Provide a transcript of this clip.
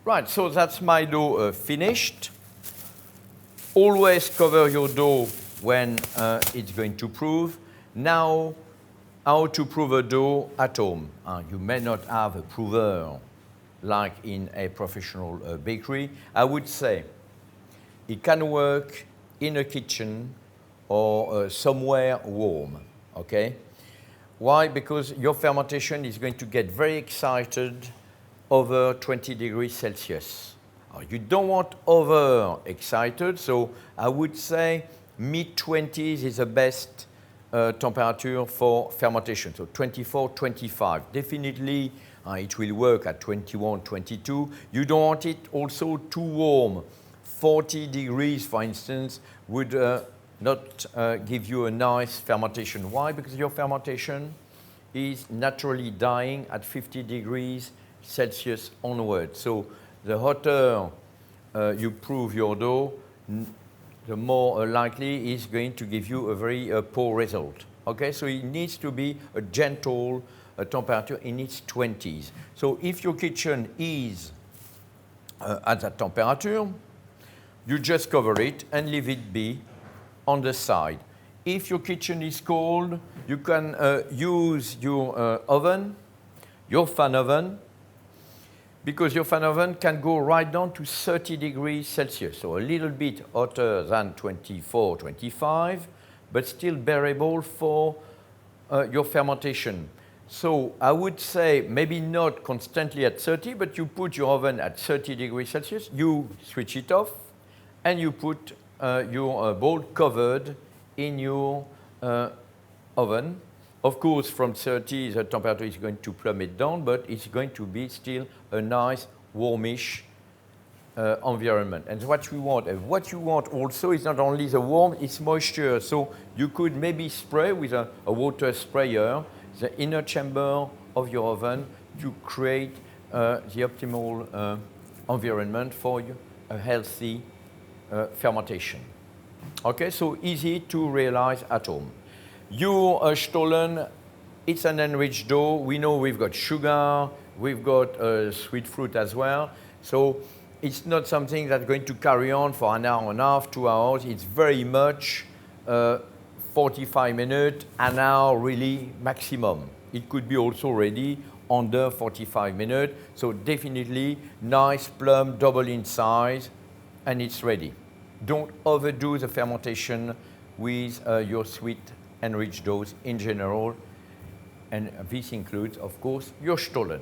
Right, so that's my dough finished. Always cover your dough when it's going to prove. Now, how to prove a dough at home. You may not have a prover like in a professional bakery. I would say it can work in a kitchen or somewhere warm, okay? Why? Because your fermentation is going to get very excited over 20 degrees Celsius. You don't want over excited, so I would say mid-20s is the best temperature for fermentation, so 24, 25. Definitely it will work at 21, 22. You don't want it also too warm. 40 degrees, for instance, would not give you a nice fermentation. Why? Because your fermentation is naturally dying at 50 degrees Celsius onward. So the hotter you prove your dough, the more likely it's going to give you a very poor result. Okay, so it needs to be a gentle temperature in its 20s. So if your kitchen is at that temperature, you just cover it and leave it be on the side. If your kitchen is cold, you can use your oven, your fan oven, because your fan oven can go right down to 30 degrees Celsius, so a little bit hotter than 24, 25, but still bearable for your fermentation. So I would say maybe not constantly at 30, but you put your oven at 30 degrees Celsius, you switch it off, and you put your bowl covered in your oven. Of course, from 30, the temperature is going to plummet down, but it's going to be still a nice, warmish environment. And what we want, and what you want also is not only the warmth, it's moisture. So you could maybe spray with a water sprayer the inner chamber of your oven to create the optimal environment for a healthy fermentation. Okay, so easy to realize at home. Your stollen, it's an enriched dough. We know we've got sugar, we've got sweet fruit as well. So it's not something that's going to carry on for an hour and a half, 2 hours. It's very much 45 minutes, an hour really maximum. It could be also ready under 45 minutes. So definitely nice plum, double in size, and it's ready. Don't overdo the fermentation with your sweet enriched doughs in general, and this includes, of course, your stollen.